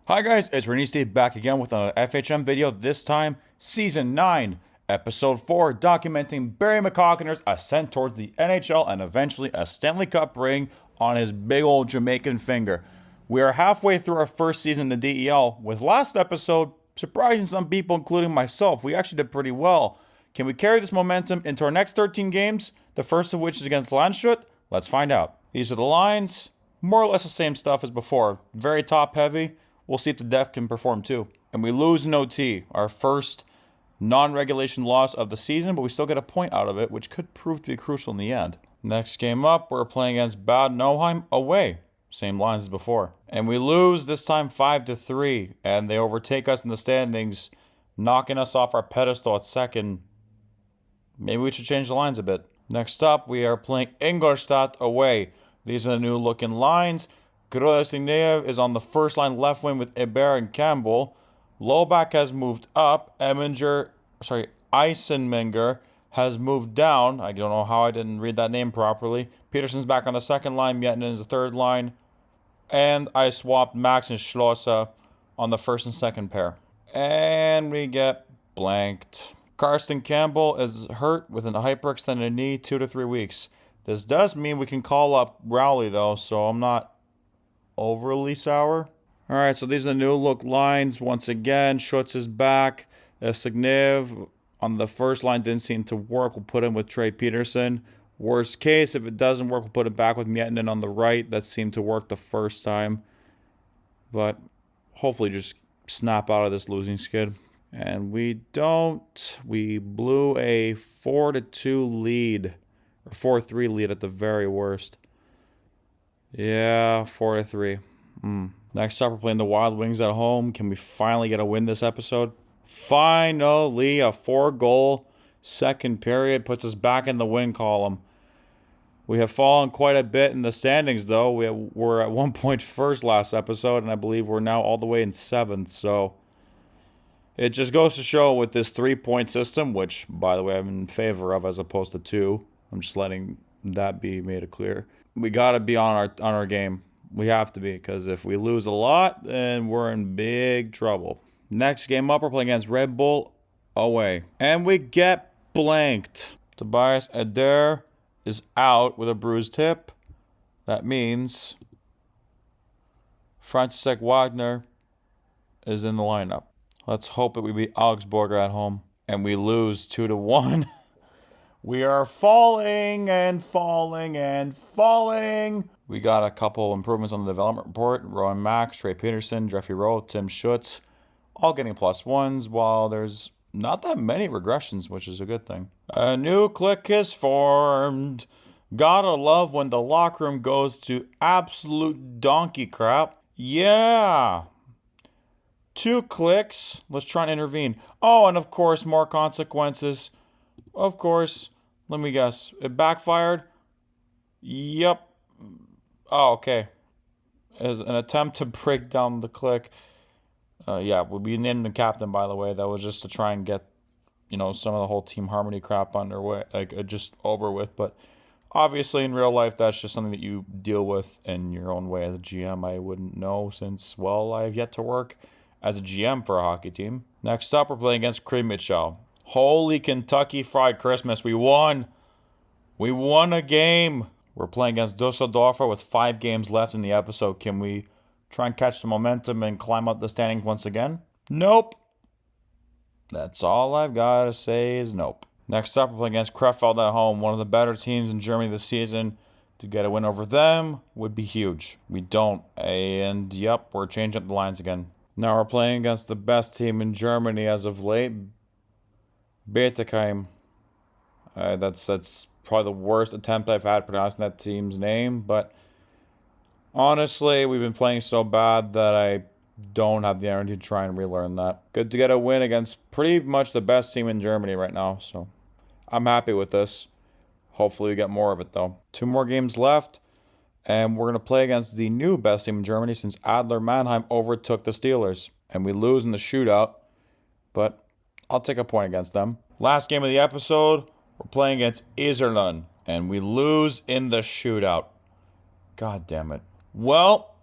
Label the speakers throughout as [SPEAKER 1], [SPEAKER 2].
[SPEAKER 1] Hi guys, it's Renee Steve back again with an FHM video, this time Season 9, Episode 4, documenting Barry McCockiner's ascent towards the NHL and eventually a Stanley Cup ring on his big old Jamaican finger. We are halfway through our first season in the DEL, with last episode surprising some people including myself. We actually did pretty well. Can we carry this momentum into our next 13 games, the first of which is against Landshut? Let's find out. These are the lines, more or less the same stuff as before, very top heavy. We'll see if the depth can perform too. And we lose in OT, our first non-regulation loss of the season, but we still get a point out of it, which could prove to be crucial in the end. Next game up, we're playing against Bad Nauheim away. Same lines as before. And we lose this time 5-3, and they overtake us in the standings, knocking us off our pedestal at second. Maybe we should change the lines a bit. Next up, we are playing Ingolstadt away. These are the new looking lines. Grossigniev is on the first line left wing with Hebert and Campbell. Lowback has moved up. Eisenmenger has moved down. I don't know how I didn't read that name properly. Peterson's back on the second line. Miettinen is the third line. And I swapped Max and Schlosser on the first and second pair. And we get blanked. Karsten Campbell is hurt with an hyperextended knee, 2 to 3 weeks. This does mean we can call up Rowley though, so I'm not overly sour. All right, so these are the new look lines. Once again, Schutz is back. Signev on the first line didn't seem to work. We'll put him with Trey Peterson. Worst case, if it doesn't work, we'll put it back with Miettinen on the right. That seemed to work the first time. But hopefully just snap out of this losing skid. And we don't. We blew a 4-2 lead. Or 4-3 lead at the very worst. Yeah, 4-3. Next up, we're playing the Wild Wings at home. Can we finally get a win this episode? Finally, a 4-goal second period puts us back in the win column. We have fallen quite a bit in the standings, though. We were at 1 point first last episode, and I believe we're now all the way in 7th. So it just goes to show with this 3-point system, which, by the way, I'm in favor of as opposed to 2. I'm just letting that be made clear. We got to be on our game. We have to be, because if we lose a lot, then we're in big trouble. Next game up, we're playing against Red Bull away. And we get blanked. Tobias Eder is out with a bruised hip. That means František Wagner is in the lineup. Let's hope that we beat Augsburg at home. And we lose 2-1. We are falling and falling and falling. We got a couple improvements on the development report. Rowan Max, Trey Peterson, Jeffrey Rowe, Tim Schutz, all getting +1s, while there's not that many regressions, which is a good thing. A new clique is formed. Gotta love when the locker room goes to absolute donkey crap. Yeah. 2 clicks. Let's try and intervene. Oh, and of course, more consequences. Of course. Let me guess. It backfired? Yep. Oh, okay. As an attempt to break down the clique. Yeah, we named the captain, by the way. That was just to try and get, some of the whole team harmony crap underway, just over with. But obviously, in real life, that's just something that you deal with in your own way. As a GM, I wouldn't know since, well, I've yet to work as a GM for a hockey team. Next up, we're playing against Krimichal. Holy Kentucky Fried Christmas. We won. We won a game. We're playing against Düsseldorf with 5 games left in the episode. Can we try and catch the momentum and climb up the standings once again? Nope. That's all I've got to say is nope. Next up, we're playing against Krefeld at home, one of the better teams in Germany this season. To get a win over them would be huge. We don't. And, yep, we're changing up the lines again. Now we're playing against the best team in Germany as of late. Bietigheim. That's probably the worst attempt I've had pronouncing that team's name, but honestly, we've been playing so bad that I don't have the energy to try and relearn that. Good to get a win against pretty much the best team in Germany right now, so I'm happy with this. Hopefully we get more of it, though. 2 more games left, and we're going to play against the new best team in Germany since Adler Mannheim overtook the Steelers. And we lose in the shootout, but I'll take a point against them. Last game of the episode, we're playing against Iserlohn, and we lose in the shootout. God damn it. Well,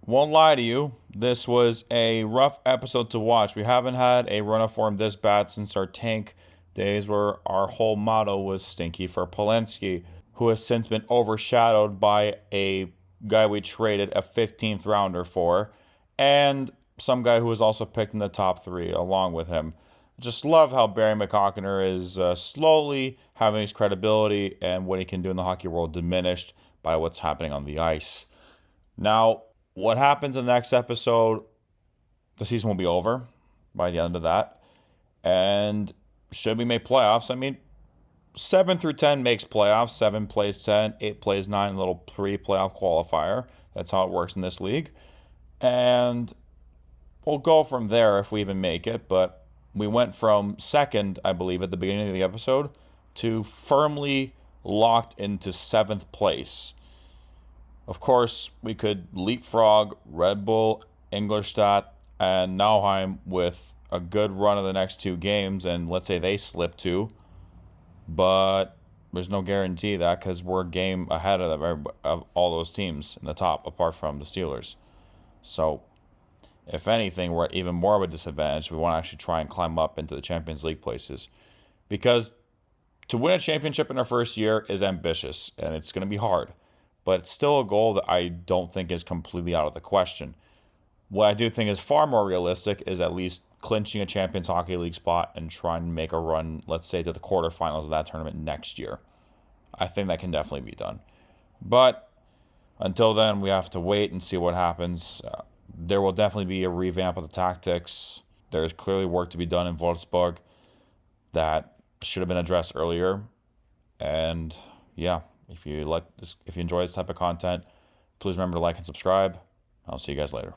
[SPEAKER 1] Won't lie to you, this was a rough episode to watch. We haven't had a run of form this bad since our tank days, where our whole motto was Stinky for Polensky, who has since been overshadowed by a guy we traded a 15th rounder for, and some guy who was also picked in the top 3 along with him. Just love how Barry McCockiner is slowly having his credibility and what he can do in the hockey world diminished by what's happening on the ice. Now, what happens in the next episode, the season will be over by the end of that. And should we make playoffs? I mean, 7 through 10 makes playoffs. 7 plays 10, 8 plays 9, a little pre-playoff qualifier. That's how it works in this league. And we'll go from there if we even make it. But we went from second, I believe, at the beginning of the episode to firmly locked into 7th place. Of course, we could leapfrog Red Bull, Ingolstadt, and Nauheim with a good run of the next 2 games, and let's say they slip 2. But there's no guarantee that, because we're a game ahead of all those teams in the top, apart from the Steelers. So, if anything, we're at even more of a disadvantage. We want to actually try and climb up into the Champions League places. Because to win a championship in our first year is ambitious, and it's going to be hard. But it's still a goal that I don't think is completely out of the question. What I do think is far more realistic is at least clinching a Champions Hockey League spot and trying to make a run, let's say, to the quarterfinals of that tournament next year. I think that can definitely be done. But until then, we have to wait and see what happens. There will definitely be a revamp of the tactics. There's clearly work to be done in Wolfsburg that should have been addressed earlier. And yeah, if you enjoy this type of content, please remember to like and subscribe. I'll see you guys later.